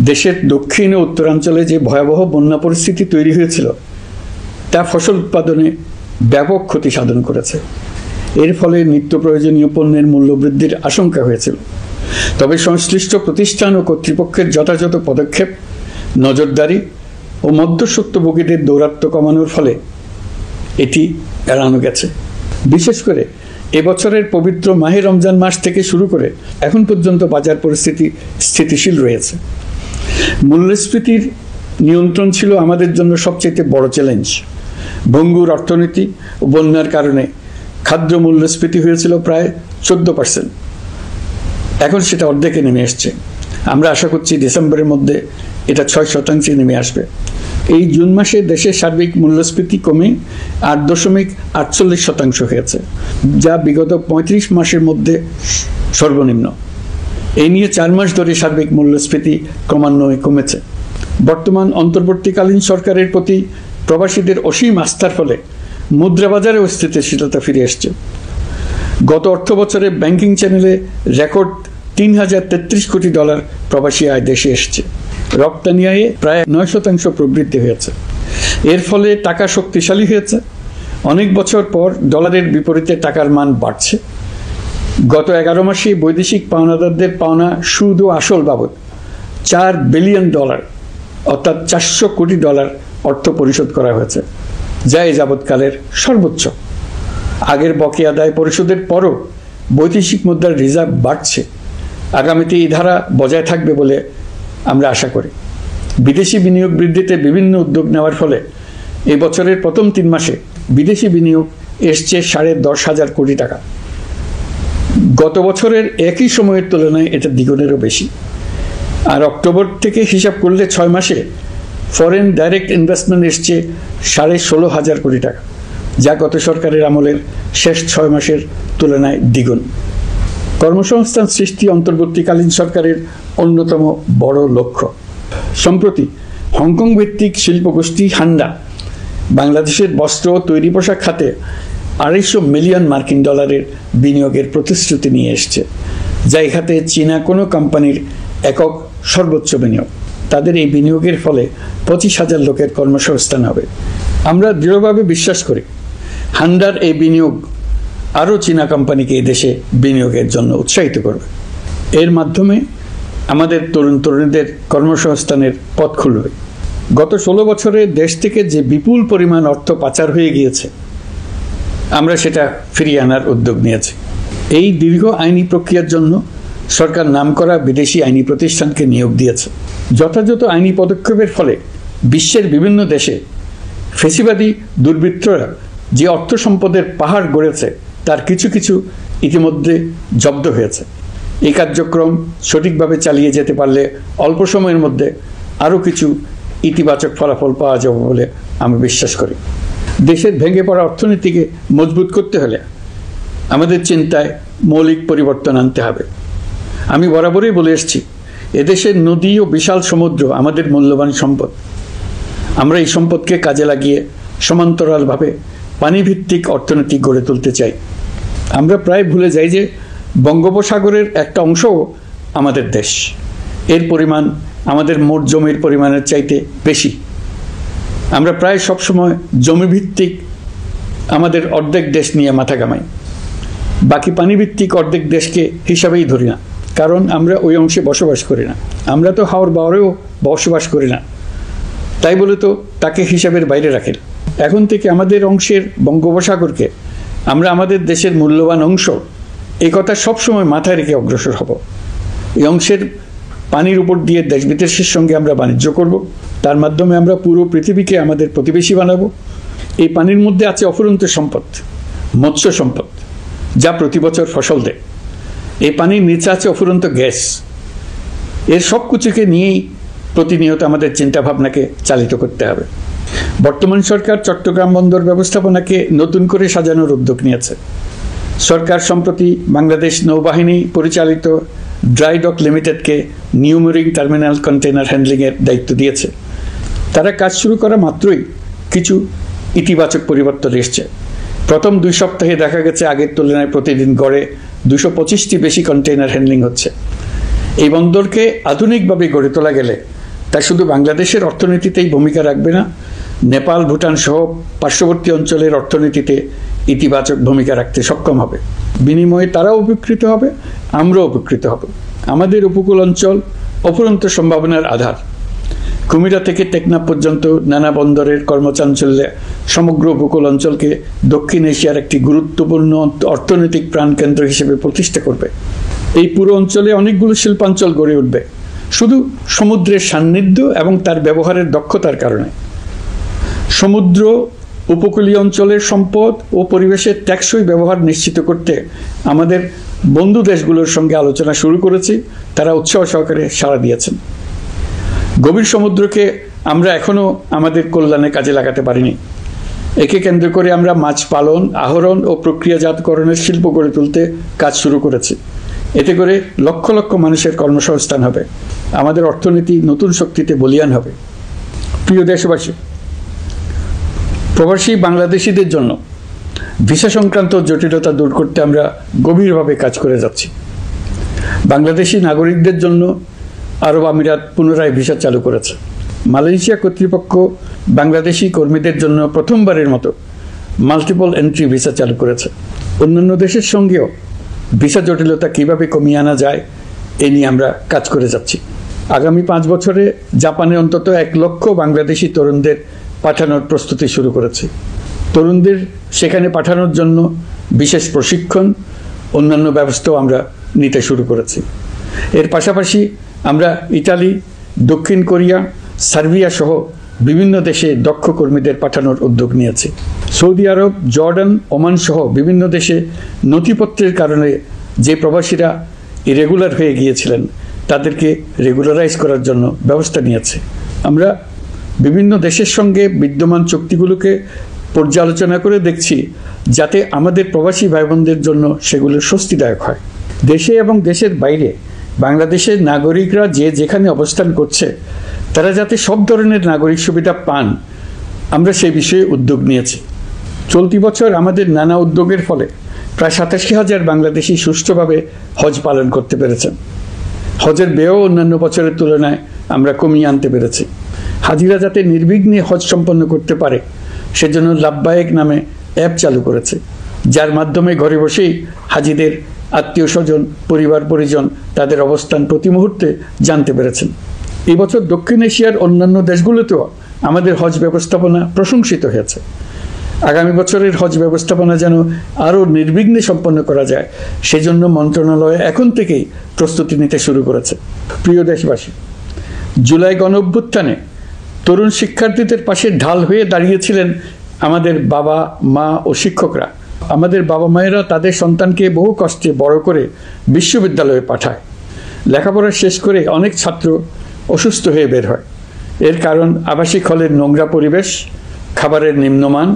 দেশের দক্ষিণ ও উত্তরাঞ্চলে যে ভয়াবহ বন্যা পরিস্থিতি তৈরি হয়েছিল, তা ফসল উৎপাদনে ব্যাপক ক্ষতি সাধন করেছে। এর ফলে নিত্য প্রয়োজনীয় পণ্যের মূল্য বৃদ্ধির আশঙ্কা হয়েছিল। তবে সংশ্লিষ্ট প্রতিষ্ঠান ও কর্তৃপক্ষের যথাযথ পদক্ষেপ, নজরদারি ও মধ্যস্বত্বভোগীদের দৌরাত্ম্য কমানোর ফলে এটি এড়ানো গেছে। বিশেষ করে এবছরের পবিত্র মাহে রমজান মাস থেকে শুরু করে এখন পর্যন্ত বাজার পরিস্থিতি স্থিতিশীল রয়েছে। মূল্যস্ফীতির নিয়ন্ত্রণ ছিল আমাদের জন্য সবচেয়ে বড় চ্যালেঞ্জ। ভঙ্গুর অর্থনীতি ও বন্যার কারণে খাদ্য মূল্যস্ফীতি হয়েছিল প্রায় 14%। এখন সেটা অর্ধেকে নেমে এসছে। আমরা আশা করছি ডিসেম্বরের মধ্যে এটা 6% নেমে আসবে। এই জুন মাসে দেশের সার্বিক মূল্যস্ফীতি কমে 8.48% হয়েছে, যা বিগত 35 মাসের মধ্যে সর্বনিম্ন। এই নিয়ে 4 মাস ধরে সার্বিক মূল্যস্ফীতি ক্রমান্বয়ে কমেছে। বর্তমান অন্তর্বর্তীকালীন সরকারের প্রতি প্রবাসীদের অসীম আস্থার ফলে মুদ্রাবাজারেও স্থিতিশীলতা ফিরে এসছে। গত অর্থ বছরে ব্যাংকিং চ্যানেলে রেকর্ড $3033 কোটি প্রবাসী আয় দেশে এসছে। রপ্তানি আয়ে প্রায় 9% প্রবৃদ্ধি হয়েছে। এর ফলে টাকা শক্তিশালী হয়েছে। অনেক বছর পর ডলারের বিপরীতে টাকার মান বাড়ছে। গত 11 মাসে বৈদেশিক পাওনাদারদের পাওনা সুদ ও আসল বাবদ $4 বিলিয়ন অর্থাৎ $400 কোটি অর্থ পরিশোধ করা হয়েছে, যা এই যাবৎকালের সর্বোচ্চ। আগের বকেয়া আদায় পরিশোধের পরও বৈদেশিক মুদ্রার রিজার্ভ বাড়ছে। আগামীতে এই ধারা বজায় থাকবে বলে আমরা আশা করি। বিদেশি বিনিয়োগ বৃদ্ধিতে বিভিন্ন উদ্যোগ নেওয়ার ফলে এই বছরের প্রথম 3 মাসে বিদেশি বিনিয়োগ এসছে $10,500 কোটি। গত বছরের একই সময়ের তুলনায় এটা দ্বিগুণেরও বেশি। আর অক্টোবর থেকে হিসাব করলে 6 মাসে ফরেন ডাইরেক্ট ইনভেস্টমেন্ট এসছে $16,500 কোটি, যা গত সরকারের আমলের শেষ 6 মাসের তুলনায় দ্বিগুণ। কর্মসংস্থান সৃষ্টি অন্তর্বর্তীকালীন সরকারের অন্যতম বড় লক্ষ্য। সম্প্রতি হংকং ভিত্তিক শিল্পগোষ্ঠী হান্ডা বাংলাদেশের বস্ত্র ও তৈরি পোশাক খাতে $250 মিলিয়ন বিনিয়োগের প্রতিশ্রুতি নিয়ে এসছে, যা এই খাতে চীনা কোনো কোম্পানির একক সর্বোচ্চ বিনিয়োগ। তাদের এই বিনিয়োগের ফলে 25,000 লোকের কর্মসংস্থান হবে। আমরা দৃঢ়ভাবে বিশ্বাস করি হান্ডার এই বিনিয়োগ আরও চীনা কোম্পানিকে এই দেশে বিনিয়োগের জন্য উৎসাহিত করবে। এর মাধ্যমে আমাদের তরুণ তরুণীদের কর্মসংস্থানের পথ খুলবে। গত 16 বছরে দেশ থেকে যে বিপুল পরিমাণ অর্থ পাচার হয়ে গিয়েছে, আমরা সেটা ফিরিয়ে আনার উদ্যোগ নিয়েছি। এই দীর্ঘ আইনি প্রক্রিয়ার জন্য সরকার নামকরা বিদেশি আইনি প্রতিষ্ঠানকে নিয়োগ দিয়েছে। যথাযথ আইনি পদক্ষেপের ফলে বিশ্বের বিভিন্ন দেশে ফেসিবাদী দুর্বৃত্তরা যে অর্থ সম্পদের পাহাড় গড়েছে তার কিছু কিছু ইতিমধ্যে জব্দ হয়েছে। এই কার্যক্রম সঠিকভাবে চালিয়ে যেতে পারলে অল্প সময়ের মধ্যে আরও কিছু ইতিবাচক ফলাফল পাওয়া যাবে বলে আমি বিশ্বাস করি। দেশের ভেঙে পড়া অর্থনীতিকে মজবুত করতে হলে আমাদের চিন্তায় মৌলিক পরিবর্তন আনতে হবে। আমি বরাবরই বলে এসেছি, এদেশের নদী ও বিশাল সমুদ্র আমাদের মূল্যবান সম্পদ। আমরা এই সম্পদকে কাজে লাগিয়ে সমান্তরালভাবে পানিভিত্তিক অর্থনীতি গড়ে তুলতে চাই। আমরা প্রায় ভুলে যাই যে বঙ্গোপসাগরের একটা অংশও আমাদের দেশ। এর পরিমাণ আমাদের মোট জমির পরিমাণের চাইতে বেশি। আমরা প্রায় সবসময় জমিভিত্তিক আমাদের অর্ধেক দেশ নিয়ে মাথা ঘামাই, বাকি পানিভিত্তিক অর্ধেক দেশকে হিসাবেই ধরি না, কারণ আমরা ওই অংশে বসবাস করি না। আমরা তো হাওর বাওরেও বসবাস করি না, তাই বলে তো তাকে হিসাবের বাইরে রাখেন। এখন থেকে আমাদের অংশের বঙ্গোপসাগরকে আমরা আমাদের দেশের মূল্যবান অংশ, এই কথা সবসময় মাথায় রেখে অগ্রসর হব। এই অংশের পানির উপর দিয়ে দেশ বিদেশের সঙ্গে আমরা বাণিজ্য করব, তার মাধ্যমে আমরা পুরো পৃথিবীকে আমাদের প্রতিবেশী বানাবো। এই পানির মধ্যে আছে অফুরন্ত সম্পদ, মৎস্য সম্পদ, যা প্রতি বছর ফসল দেয়। এই পানির নিচে আছে অফুরন্ত গ্যাস। এর সব কিছুকে নিয়েই প্রতিনিয়ত আমাদের চিন্তাভাবনাকে চালিত করতে হবে। বর্তমান সরকার চট্টগ্রাম বন্দর ব্যবস্থাপনাকে নতুন করে সাজানোর উদ্যোগ নিয়েছে। সরকার সম্প্রতি বাংলাদেশ নৌবাহিনী পরিচালিত ড্রাই ডক লিমিটেডকে নিউ মেরিন টার্মিনাল কন্টেইনার হ্যান্ডলিংয়ের দায়িত্ব দিয়েছে। তারা কাজ শুরু করা মাত্রই কিছু ইতিবাচক পরিবর্তন এসছে। প্রথম 2 সপ্তাহে দেখা গেছে আগের তুলনায় প্রতিদিন গড়ে 225টি বেশি কন্টেইনার হ্যান্ডলিং হচ্ছে। এই বন্দরকে আধুনিকভাবে গড়ে তোলা গেলে তা শুধু বাংলাদেশের অর্থনীতিতেই ভূমিকা রাখবে না, নেপাল, ভুটান সহ পার্শ্ববর্তী অঞ্চলের অর্থনীতিতে ইতিবাচক ভূমিকা রাখতে সক্ষম হবে। বিনিময়ে তারাও উপকৃত হবে, আমরাও উপকৃত হব। আমাদের উপকূল অঞ্চল অফুরন্ত সম্ভাবনার আধার। কুমিরা থেকে টেকনাফ পর্যন্ত নানা বন্দরের কর্মচাঞ্চল্যে সমগ্র উপকূল অঞ্চলকে দক্ষিণ এশিয়ার একটি গুরুত্বপূর্ণ অর্থনৈতিক প্রাণকেন্দ্র হিসেবে প্রতিষ্ঠা করবে। এই পুরো অঞ্চলে অনেকগুলো শিল্পাঞ্চল গড়ে উঠবে শুধু সমুদ্রের সান্নিধ্য এবং তার ব্যবহারের দক্ষতার কারণে। সমুদ্র উপকূলীয় অঞ্চলের সম্পদ ও পরিবেশের টেকসই ব্যবহার নিশ্চিত করতে আমাদের বন্ধু দেশগুলোর সঙ্গে আলোচনা শুরু করেছি। তারা উৎসাহ সহকারে সাড়া দিয়েছেন। গভীর সমুদ্রকে আমরা এখনো আমাদের কল্যাণে কাজে লাগাতে পারিনি। একে কেন্দ্র করে আমরা মাছ পালন, আহরণ ও প্রক্রিয়াজাতকরণের শিল্প গড়ে তুলতে কাজ শুরু করেছি। এতে করে লক্ষ লক্ষ মানুষের কর্মসংস্থান হবে, আমাদের অর্থনীতি নতুন শক্তিতে বলীয়ান হবে। প্রিয় দেশবাসী, প্রবাসী বাংলাদেশিদের জন্য ভিসা সংক্রান্ত জটিলতা দূর করতে আমরা গভীরভাবে কাজ করে যাচ্ছি। বাংলাদেশি নাগরিকদের জন্য আরব আমিরাত পুনরায় ভিসা চালু করেছে। মালয়েশিয়া কর্তৃপক্ষ বাংলাদেশি কর্মীদের জন্য প্রথমবারের মতো মাল্টিপল এন্ট্রি ভিসা চালু করেছে। অন্যান্য দেশের সঙ্গেও ভিসা জটিলতা কিভাবে কমিয়ে আনা যায় এ নিয়ে আমরা কাজ করে যাচ্ছি। আগামী 5 বছরে জাপানে অন্তত 1 লক্ষ বাংলাদেশি তরুণদের পাঠানোর প্রস্তুতি শুরু করেছি। তরুণদের সেখানে পাঠানোর জন্য বিশেষ প্রশিক্ষণ, অন্যান্য ব্যবস্থাও আমরা নিতে শুরু করেছি। এর পাশাপাশি আমরা ইতালি, দক্ষিণ কোরিয়া, সার্বিয়া সহ বিভিন্ন দেশে দক্ষ কর্মীদের পাঠানোর উদ্যোগ নিয়েছি। সৌদি আরব, জর্ডান, ওমান সহ বিভিন্ন দেশে নথিপত্রের কারণে যে প্রবাসীরা ইরেগুলার হয়ে গিয়েছিলেন তাদেরকে রেগুলারাইজ করার জন্য ব্যবস্থা নিয়েছে। আমরা বিভিন্ন দেশের সঙ্গে বিদ্যমান চুক্তিগুলোকে পর্যালোচনা করে দেখছি যাতে আমাদের প্রবাসী ভাই বোনদের জন্য সেগুলো স্বস্তিদায়ক হয়। দেশে এবং দেশের বাইরে বাংলাদেশের নাগরিকরা যে যেখানে অবস্থান করছে তারা যাতে সব ধরনের নাগরিক সুবিধা পান, আমরা সেই বিষয়ে উদ্যোগ নিয়েছি। চলতি বছর আমাদের নানা উদ্যোগের ফলে প্রায় 87,000 বাংলাদেশি সুষ্ঠুভাবে হজ পালন করতে পেরেছেন। হজের ব্যয়ও অন্যান্য বছরের তুলনায় আমরা কমিয়ে আনতে পেরেছি। হাজিরা যাতে নির্বিঘ্নে হজ সম্পন্ন করতে পারে সেজন্য লাব্বায়েক নামে অ্যাপ চালু করেছে, যার মাধ্যমে ঘরে বসেই হাজিদের আত্মীয় স্বজন, পরিবার পরিজন তাদের অবস্থান প্রতি মুহূর্তে জানতে পেরেছেন। এই বছর দক্ষিণ এশিয়ার অন্যান্য দেশগুলোতেও আমাদের হজ ব্যবস্থাপনা প্রশংসিত হয়েছে। আগামী বছরের হজ ব্যবস্থাপনা যেন আরও নির্বিঘ্নে সম্পন্ন করা যায় সেজন্য মন্ত্রণালয় এখন থেকেই প্রস্তুতি নিতে শুরু করেছে। প্রিয় দেশবাসী, জুলাই গণঅভ্যুত্থানে তরুণ শিক্ষার্থীদের পাশে ঢাল হয়ে দাঁড়িয়েছিলেন আমাদের বাবা মা ও শিক্ষকরা। আমাদের বাবা মায়েরা তাদের সন্তানকে বহু কষ্টে বড় করে বিশ্ববিদ্যালয়ে পাঠায়। লেখাপড়া শেষ করে অনেক ছাত্র অসুস্থ হয়ে বের হয়। এর কারণ আবাসিক হলের নোংরা পরিবেশ, খাবারের নিম্নমান,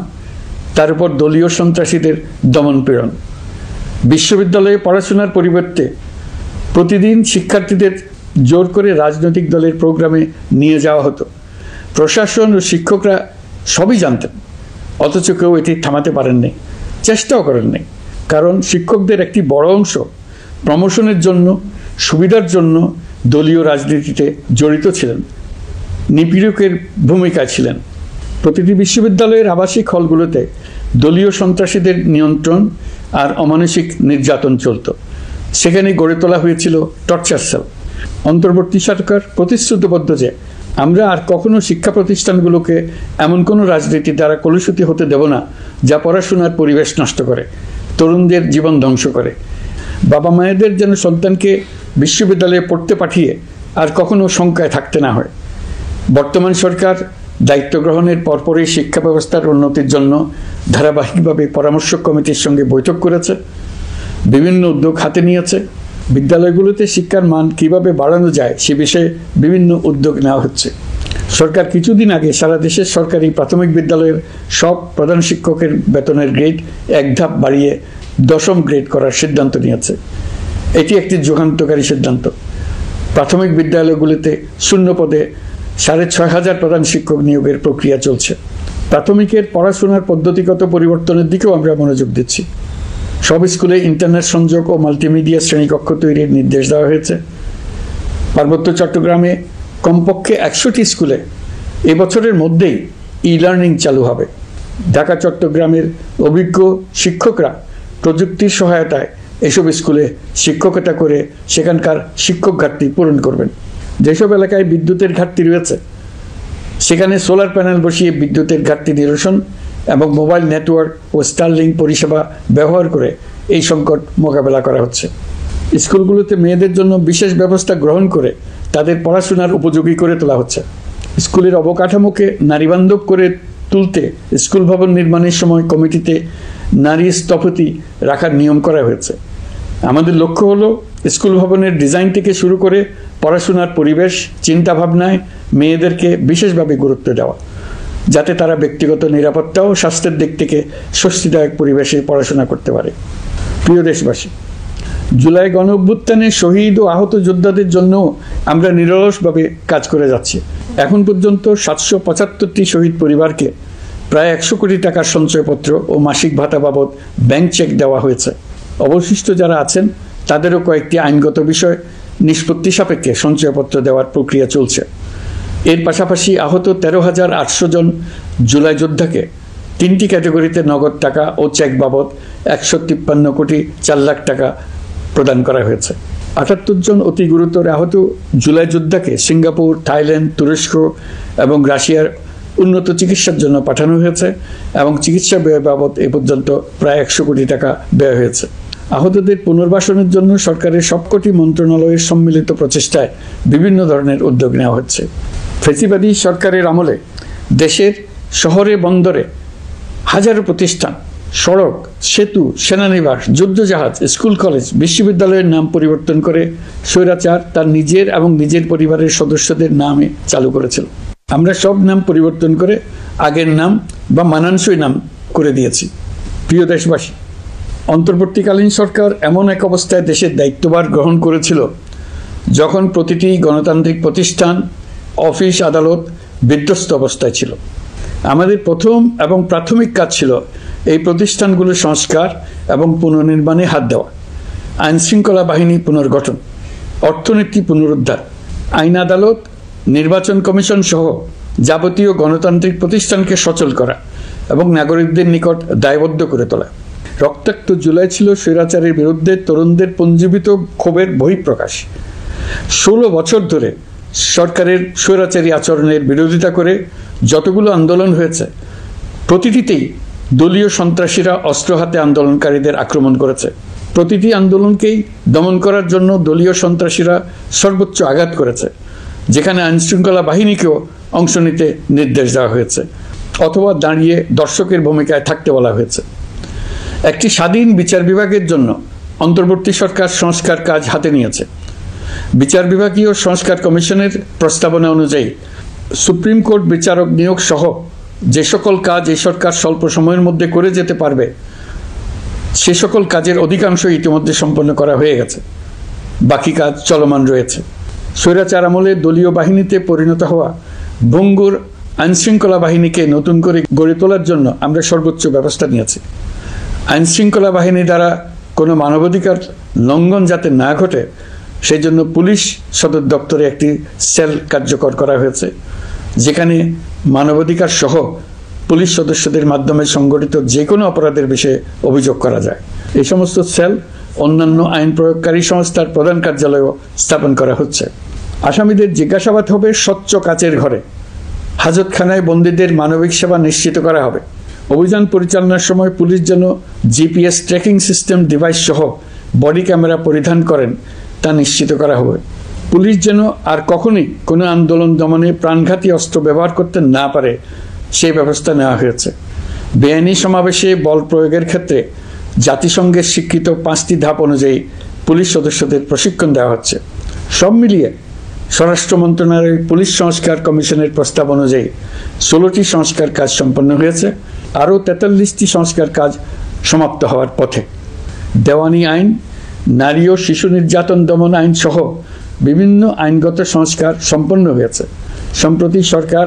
তার উপর দলীয় সন্ত্রাসীদের দমনপীড়ন। বিশ্ববিদ্যালয়ে পড়াশোনার পরিবর্তে প্রতিদিন শিক্ষার্থীদের জোর করে রাজনৈতিক দলের প্রোগ্রামে নিয়ে যাওয়া হতো। প্রশাসন ও শিক্ষকরা সবই জানতেন, অথচ কেউ এটি থামাতে পারেননি, চেষ্টাও করেননি। কারণ শিক্ষকদের একটি বড় অংশ প্রমোশনের জন্য, সুবিধার জন্য দলীয় রাজনীতিতে জড়িত ছিলেন, নিপীড়কের ভূমিকায় ছিলেন। প্রতিটি বিশ্ববিদ্যালয়ের আবাসিক হলগুলোতে দলীয় সন্ত্রাসীদের নিয়ন্ত্রণ আর অমানসিক নির্যাতন চলত। সেখানে গড়ে তোলা হয়েছিল টর্চার সেল। অন্তর্বর্তী সরকার প্রতিশ্রুতিবদ্ধ যে আমরা আর কখনো শিক্ষা প্রতিষ্ঠানগুলোকে এমন কোনো রাজনীতি দ্বারা কলুষিত হতে দেব না যা পড়াশোনার পরিবেশ নষ্ট করে, তরুণদের জীবন ধ্বংস করে। বাবা মায়েদের যেন সন্তানকে বিশ্ববিদ্যালয়ে পড়তে পাঠিয়ে আর কখনো শঙ্কায় থাকতে না হয়। বর্তমান সরকার দায়িত্ব গ্রহণের পরপরই শিক্ষা ব্যবস্থার উন্নতির জন্য ধারাবাহিকভাবে পরামর্শ কমিটির সঙ্গে বৈঠক করেছে, বিভিন্ন উদ্যোগ হাতে নিয়েছে। বিদ্যালয়গুলোতে শিক্ষার মান কিভাবে বাড়ানো যায় সে বিষয়ে বিভিন্ন উদ্যোগ নেওয়া হচ্ছে। সরকার কিছুদিন আগে সারা দেশের সরকারি প্রাথমিক বিদ্যালয়ের সব প্রধান শিক্ষকের বেতনের গ্রেড 1 ধাপ বাড়িয়ে 10ম গ্রেড করার সিদ্ধান্ত নিয়েছে। এটি একটি যুগান্তকারী সিদ্ধান্ত। প্রাথমিক বিদ্যালয়গুলিতে শূন্য পদে 6,500 প্রধান শিক্ষক নিয়োগের প্রক্রিয়া চলছে। প্রাথমিকের পড়াশোনার পদ্ধতিগত পরিবর্তনের দিকেও আমরা মনোযোগ দিচ্ছি। সব স্কুলে ইন্টারনেট সংযোগ ও মাল্টিমিডিয়া শ্রেণীকক্ষ তৈরির নির্দেশ দেওয়া হয়েছে। পার্বত্য চট্টগ্রামে কমপক্ষে 100টি স্কুলে এবছরের মধ্যেই ই-লার্নিং চালু হবে। ঢাকা চট্টগ্রামের অভিজ্ঞ শিক্ষকরা প্রযুক্তির সহায়তায় এসব স্কুলে শিক্ষকতা করে সেখানকার শিক্ষক ঘাটতি পূরণ করবেন। যেসব এলাকায় বিদ্যুতের ঘাটতি রয়েছে সেখানে সোলার প্যানেল বসিয়ে বিদ্যুতের ঘাটতি নিরসন এবং মোবাইল নেটওয়ার্ক ও স্টারলিংক পরিষেবা ব্যবহার করে এই সংকট মোকাবেলা করা হচ্ছে। স্কুলগুলোতে মেয়েদের জন্য বিশেষ ব্যবস্থা গ্রহণ করে তাদের পড়াশোনার উপযোগী করে তোলা হচ্ছে। স্কুলের অবকাঠামোকে নারীবান্ধব করে তুলতে স্কুল ভবন নির্মাণের সময় কমিটিতে নারী স্থপতি রাখার নিয়ম করা হয়েছে। আমাদের লক্ষ্য হলো স্কুল ভবনের ডিজাইন থেকে শুরু করে পড়াশোনার পরিবেশ চিন্তাভাবনায় মেয়েদেরকে বিশেষভাবে গুরুত্ব দেওয়া, যাতে তারা ব্যক্তিগত নিরাপত্তা ও স্বাস্থ্যের দিক থেকে স্বস্তিদায়ক পরিবেশে পড়াশোনা করতে পারে। প্রিয় দেশবাসী, জুলাই গণ অভ্যুত্থানে শহীদ ও আহত যোদ্ধাদের জন্য আমরা নিরলসভাবে কাজ করে যাচ্ছি। এখন পর্যন্ত 775টি শহীদ পরিবারকে প্রায় 100 কোটি টাকার সঞ্চয়পত্র ও মাসিক ভাতা বাবদ ব্যাংক চেক দেওয়া হয়েছে। অবশিষ্ট যারা আছেন তাদেরও কয়েকটি আইনগত বিষয় নিষ্পত্তি সাপেক্ষে সঞ্চয়পত্র দেওয়ার প্রক্রিয়া চলছে। এর পাশাপাশি আহত 13,800 জন জুলাই যোদ্ধাকে 3টি ক্যাটাগরিতে নগদ টাকা ও চেক বাবদ 153 কোটি 4 লাখ টাকা প্রদান করা হয়েছে। 78 জন অতি গুরুতর আহত জুলাই যোদ্ধাকে সিঙ্গাপুর, থাইল্যান্ড, তুরস্ক এবং রাশিয়ার উন্নত চিকিৎসার জন্য পাঠানো হয়েছে এবং চিকিৎসা ব্যয় বাবদ এ পর্যন্ত প্রায় 100 কোটি টাকা ব্যয় হয়েছে। আহতদের পুনর্বাসনের জন্য সরকারের সবকটি মন্ত্রণালয়ের সম্মিলিত প্রচেষ্টায় বিভিন্ন ধরনের উদ্যোগ নেওয়া হচ্ছে। ফ্যাসিবাদী সরকারের আমলে দেশের শহরে বন্দরে হাজারো প্রতিষ্ঠান, সড়ক, সেতু, সেনানিবাস, যুদ্ধজাহাজ, স্কুল, কলেজ, বিশ্ববিদ্যালয়ের নাম পরিবর্তন করে স্বৈরাচার তার নিজের এবং নিজের পরিবারের সদস্যদের নামে চালু করেছিল। আমরা সব নাম পরিবর্তন করে আগের নাম বা মানানসই নাম করে দিয়েছি। প্রিয় দেশবাসী, অন্তর্বর্তীকালীন সরকার এমন এক অবস্থায় দেশের দায়িত্বভার গ্রহণ করেছিল যখন প্রতিটি গণতান্ত্রিক প্রতিষ্ঠান, অফিস, আদালত বিধ্বস্ত অবস্থায় ছিল। আমাদের প্রথম এবং প্রাথমিক কাজ ছিল এই প্রতিষ্ঠানগুলোর সংস্কার এবং পুনর্নির্মাণে হাত দেওয়া, আইনশৃঙ্খলা বাহিনী পুনর্গঠন, অর্থনীতি পুনরুদ্ধার, আইন আদালত, নির্বাচন কমিশন সহ যাবতীয় গণতান্ত্রিক প্রতিষ্ঠানকে সচল করা এবং নাগরিকদের নিকট দায়বদ্ধ করে তোলা। রক্তাক্ত জুলাই ছিল স্বৈরাচারের বিরুদ্ধে তরুণদের পুঞ্জীবিত ক্ষোভের বহিঃপ্রকাশ। 16 বছর ধরে সরকারের স্বৈরাচারী আচরণের বিরোধিতা করে যতগুলো আন্দোলন হয়েছে, প্রতিটিতেই দলীয় সন্ত্রাসীরা অস্ত্র হাতে আন্দোলনকারীদের আক্রমণ করেছে। প্রতিটি আন্দোলনকেই দমন করার জন্য দলীয় সন্ত্রাসীরা সর্বোচ্চ আঘাত করেছে, যেখানে আইনশৃঙ্খলা বাহিনীকেও অংশ নিতে নির্দেশ দেওয়া হয়েছে অথবা দাঁড়িয়ে দর্শকের ভূমিকায় থাকতে বলা হয়েছে। একটি স্বাধীন বিচার বিভাগের জন্য অন্তর্বর্তী সরকার সংস্কার কাজ হাতে নিয়েছে। বিচার বিভাগীয় সংস্কার কমিশনের প্রস্তাবনা অনুযায়ী সুপ্রিম কোর্ট বিচারক নিয়োগ সহ যে সকল কাজ এই সরকার স্বল্প সময়ের মধ্যে করে যেতে পারবে, সে সকল কাজের অধিকাংশ ইতিমধ্যে সম্পন্ন করা হয়ে গেছে, বাকি কাজ চলমান রয়েছে। স্বৈরাচার আমলে দলীয় বাহিনীতে পরিণত হওয়া ভঙ্গুর আইনশৃঙ্খলা বাহিনীকে নতুন করে গড়ে তোলার জন্য আমরা সর্বোচ্চ ব্যবস্থা নিয়েছি। আইনশৃঙ্খলা বাহিনী দ্বারা কোনো মানবাধিকার লঙ্ঘন যাতে না ঘটে, সেই জন্য পুলিশ সদর দপ্তরে একটি সেল কার্যকর করা হয়েছে, যেখানে মানবাধিকার সহ পুলিশ সদস্যদের মাধ্যমে সংগঠিত যে কোনো অপরাধের বিষয়ে অভিযোগ করা যায়। এই সমস্ত সেল অন্যান্য আইন প্রয়োগকারী সংস্থার প্রধান কার্যালয়ও স্থাপন করা হচ্ছে। আসামিদের জিজ্ঞাসাবাদ হবে স্বচ্ছ কাচের ঘরে। হাজতখানায় বন্দীদের মানবিক সেবা নিশ্চিত করা হবে। অভিযান পরিচালনার সময় পুলিশ যেন জিপিএস ট্র্যাকিং সিস্টেম ডিভাইস সহ বডি ক্যামেরা পরিধান করেন তা নিশ্চিত করা হবে। পুলিশ যেন আর কখনোই কোনো আন্দোলন দমনে প্রাণঘাতী অস্ত্র ব্যবহার করতে না পারে, সেই ব্যবস্থা নেওয়া হয়েছে। বেআইনি সমাবেশে বল প্রয়োগের ক্ষেত্রে জাতিসংঘের স্বীকৃত 5টি ধাপ অনুযায়ী পুলিশ সদস্যদের প্রশিক্ষণ দেওয়া হচ্ছে। সব মিলিয়ে স্বরাষ্ট্র মন্ত্রণালয়ের পুলিশ সংস্কার কমিশনের প্রস্তাব অনুযায়ী 16টি সংস্কার কাজ সম্পন্ন হয়েছে। আরও 43টি সংস্কার কাজ সমাপ্ত হওয়ার পথে। দেওয়ানি আইন, নারী ও শিশু নির্যাতন দমন আইন সহ বিভিন্ন আইনগত সংস্কার সম্পন্ন হয়েছে। সম্প্রতি সরকার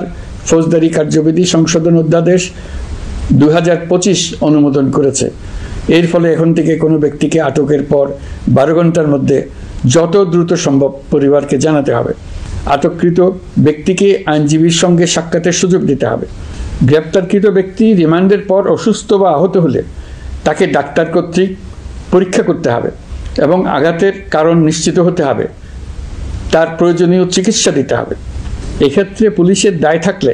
ফৌজদারি কার্যবিধি সংশোধন অধ্যাদেশ 2025 অনুমোদন করেছে। এর ফলে এখন থেকে কোনো ব্যক্তিকে আটকের পর 12 ঘন্টার মধ্যে যত দ্রুত সম্ভব পরিবারকে জানাতে হবে। আটককৃত ব্যক্তিকে আইনজীবীর সঙ্গে সাক্ষাতের সুযোগ দিতে হবে। গ্রেপ্তারকৃত ব্যক্তি রিমান্ডের পর অসুস্থ বা আহত হলে তাকে ডাক্তার কর্তৃক পরীক্ষা করতে হবে এবং আঘাতের কারণ নিশ্চিত হতে হবে। তার প্রয়োজনীয় চিকিৎসা দিতে হবে। এক্ষেত্রে পুলিশের দায় থাকলে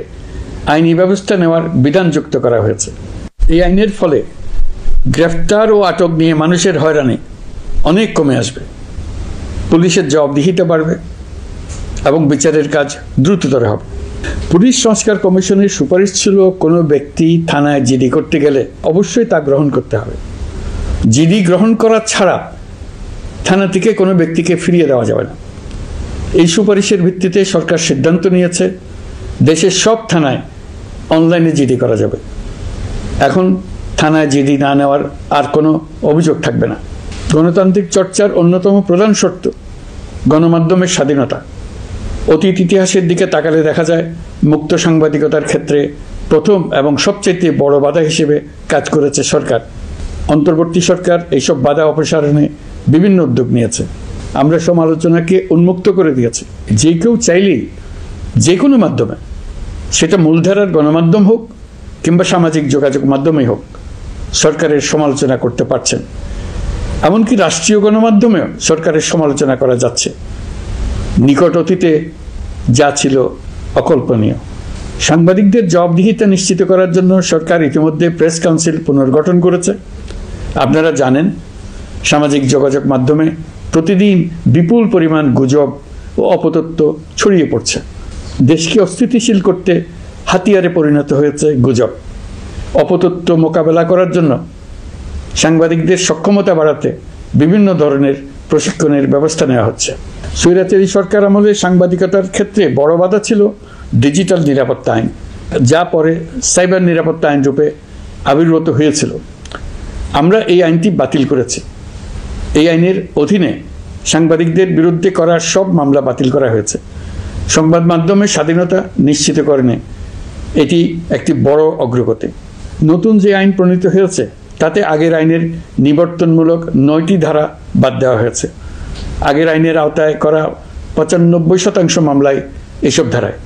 আইনি ব্যবস্থা নেওয়ার বিধান যুক্ত করা হয়েছে। এই আইনের ফলে গ্রেফতার ও আটক নিয়ে মানুষের হয়রানি অনেক কমে আসবে, পুলিশের জবাবদিহিতা বাড়বে এবং বিচারের কাজ দ্রুততর হবে। পুলিশ সংস্কার কমিশনের সুপারিশ ছিল কোনো ব্যক্তি থানায় জিডি করতে গেলে অবশ্যই তা গ্রহণ করতে হবে। জিডি গ্রহণ করা ছাড়া থানা থেকে কোনো ব্যক্তিকে ফিরিয়ে দেওয়া যাবে না। এই সুপারিশের ভিত্তিতে সরকার সিদ্ধান্ত নিয়েছে দেশের সব থানায় অনলাইনে জিডি করা যাবে। এখন থানায় জিডি না নেওয়ার আর কোনো অভিযোগ থাকবে না। গণতান্ত্রিক চর্চার অন্যতম প্রধান শর্ত গণমাধ্যমের স্বাধীনতা। অতীত ইতিহাসের দিকে তাকালে দেখা যায় মুক্ত সাংবাদিকতার ক্ষেত্রে প্রথম এবং সবচেয়ে বড় বাধা হিসেবে কাজ করেছে সরকার। অন্তর্বর্তী সরকার এইসব বাধা অপসারণে বিভিন্ন উদ্যোগ নিয়েছে। আমরা সমালোচনাকে উন্মুক্ত করে দিয়েছি। যে কেউ চাইলেই যে কোনো মাধ্যমে, সেটা মূলধারার গণমাধ্যম হোক কিংবা সামাজিক যোগাযোগ মাধ্যমেই হোক, সরকারের সমালোচনা করতে পারছেন। এমনকি রাষ্ট্রীয় গণমাধ্যমেও সরকারের সমালোচনা করা যাচ্ছে। নিকট অতীতে যা ছিল অকল্পনীয়। সাংবাদিকদের জবাবদিহিতা নিশ্চিত করার জন্য সরকার ইতিমধ্যে প্রেস কাউন্সিল পুনর্গঠন করেছে। আপনারা জানেন, সামাজিক যোগাযোগ মাধ্যমে প্রতিদিন বিপুল পরিমাণ গুজব ও অপতথ্য ছড়িয়ে পড়ছে। দেশকে অস্থিতিশীল করতে হাতিয়ারে পরিণত হয়েছে গুজব। অপতথ্য মোকাবেলা করার জন্য সাংবাদিকদের সক্ষমতা বাড়াতে বিভিন্ন ধরনের প্রশিক্ষণের ব্যবস্থা নেওয়া হচ্ছে। স্বৈরাচারী সরকার আমলে সাংবাদিকতার ক্ষেত্রে বড় বাধা ছিল ডিজিটাল নিরাপত্তা আইন, যা পরে সাইবার নিরাপত্তা আইন রূপে আবির্ভূত হয়েছিল। আমরা এই আইনটি বাতিল করেছি। এই আইনের অধীনে সাংবাদিকদের বিরুদ্ধে করা সব মামলা বাতিল করা হয়েছে। সংবাদ মাধ্যমের স্বাধীনতা নিশ্চিতকরণে এটি একটি বড় অগ্রগতি। নতুন যে আইন প্রণীত হয়েছে তাতে আগের আইনের নিবর্তনমূলক 9টি ধারা বাদ দেওয়া হয়েছে। আগের আইনের আওতায় করা 95% মামলায় এসব ধারায়।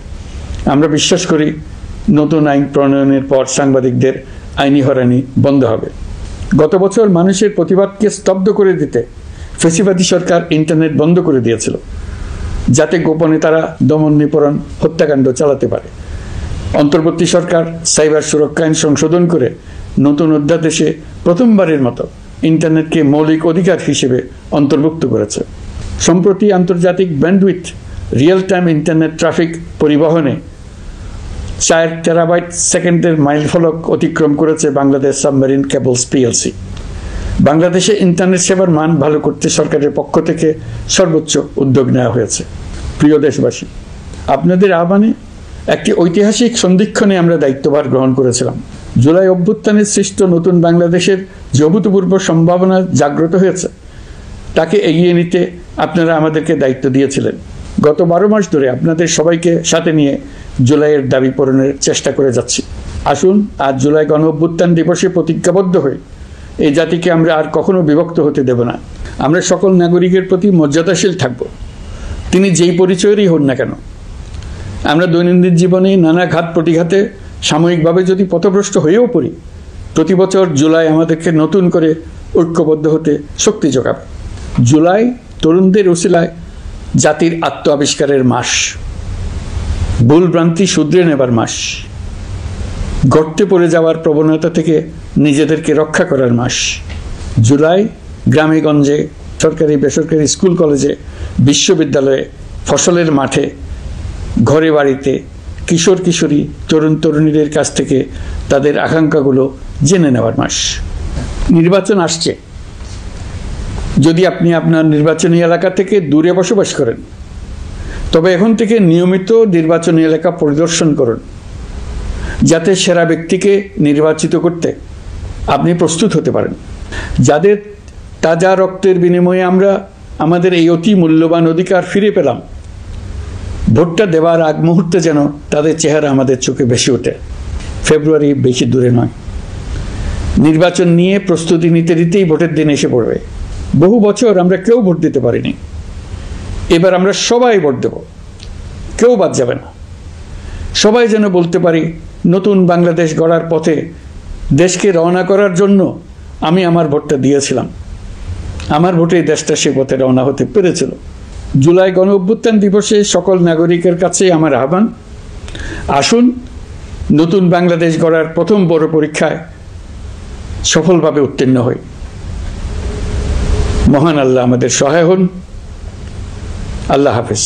আমরা বিশ্বাস করি নতুন আইন প্রণয়নের পর সাংবাদিকদের আইনি হয়রানি বন্ধ হবে। গত বছর মানুষের প্রতিবাদকে স্তব্ধ করে দিতে ফ্যাসিবাদী সরকার ইন্টারনেট বন্ধ করে দিয়েছিল, যাতে গোপনে তারা দমন নিপীড়ন হত্যাকাণ্ড চালাতে পারে। অন্তর্বর্তী সরকার সাইবার সুরক্ষা আইন সংশোধন করে নতুন অধ্যাদেশে প্রথমবারের মতো ইন্টারনেটকে মৌলিক অধিকার হিসেবে অন্তর্ভুক্ত করেছে। সম্প্রতি আন্তর্জাতিক bandwidth real time internet traffic পরিবহনে 4 টেরাবাইট সেকেন্ডের মাইলফলক অতিক্রম করেছে বাংলাদেশ সাবমেরিন কেবলস পিএলসি। বাংলাদেশে ইন্টারনেট সেবার মান ভালো করতে সরকারের পক্ষ থেকে সর্বোচ্চ উদ্যোগ নেওয়া হয়েছে। প্রিয় দেশবাসী, আপনাদের আহ্বানে একটি ঐতিহাসিক সন্ধিক্ষণে আমরা দায়িত্বভার গ্রহণ করেছিলাম। জুলাই অভ্যুত্থানের সৃষ্ট নতুন বাংলাদেশের যে অভূতপূর্ব সম্ভাবনা জাগ্রত হয়েছে, তাকে এগিয়ে নিতে আপনারা আমাদেরকে দায়িত্ব দিয়েছিলেন। গত 12 মাস ধরে আপনাদের সবাইকে সাথে নিয়ে জুলাইয়ের দাবি পূরণের চেষ্টা করে যাচ্ছি। আসুন আজ জুলাই গণ অভ্যুত্থান দিবসে প্রতিজ্ঞাবদ্ধ হই এই জাতিকে আমরা আর কখনো বিভক্ত হতে দেব না। আমরা সকল নাগরিকের প্রতি মর্যাদাশীল থাকব, তিনি যেই পরিচয়েরই হন না কেন। আমরা দৈনন্দিন জীবনে নানা ঘাত প্রতিঘাতে সাময়িকভাবে যদি পথভ্রষ্ট হয়েও পড়ি, প্রতি বছর জুলাই আমাদেরকে নতুন করে ঐক্যবদ্ধ হতে শক্তি যোগাবে। জুলাই তরুণদের উসিলায় জাতির আত্ম আবিষ্কারের মাস, ভুল ভ্রান্তি শুধরে নেবার মাস, গর্তে পড়ে যাওয়ার প্রবণতা থেকে নিজেদেরকে রক্ষা করার মাস। জুলাই গ্রামে গঞ্জে, সরকারি বেসরকারি স্কুল কলেজে, বিশ্ববিদ্যালয়ে, ফসলের মাঠে, ঘরে বাড়িতে কিশোর কিশোরী তরুণ তরুণীদের কাছ থেকে তাদের আকাঙ্ক্ষাগুলো জেনে নেওয়ার মাস। নির্বাচন আসছে। যদি আপনি আপনার নির্বাচনী এলাকা থেকে দূরে বসবাস করেন, তবে এখন থেকে নিয়মিত নির্বাচনী এলাকা পরিদর্শন করুন, যাতে সেরা ব্যক্তিকে নির্বাচিত করতে আপনি প্রস্তুত হতে পারেন। যাদের তাজা রক্তের বিনিময়ে আমরা আমাদের এই অতি মূল্যবান অধিকার ফিরে পেলাম, ভোটটা দেওয়ার আগ মুহূর্তে যেন তাদের চেহারা আমাদের চোখে ভেসে ওঠে। ফেব্রুয়ারি বেশি দূরে নয়। নির্বাচন নিয়ে প্রস্তুতি নিতে নিতেই ভোটের দিন এসে পড়বে। বহু বছর আমরা কেউ ভোট দিতে পারিনি। এবার আমরা সবাই ভোট দেব, কেউ বাদ যাবে না। সবাই যেন বলতে পারি, নতুন বাংলাদেশ গড়ার পথে দেশকে রওনা করার জন্য আমি আমার ভোটটা দিয়েছিলাম। আমার ভোটে দেশটা সে পথে রওনা হতে পেরেছিল। জুলাই গণ অভ্যুত্থান দিবসে সকল নাগরিকের কাছে আমার আহ্বান, আসুন নতুন বাংলাদেশ গড়ার প্রথম বড় পরীক্ষায় সফলভাবে উত্তীর্ণ হই। মহান আল্লাহ আমাদের সহায় হন। আল্লাহ হাফেজ।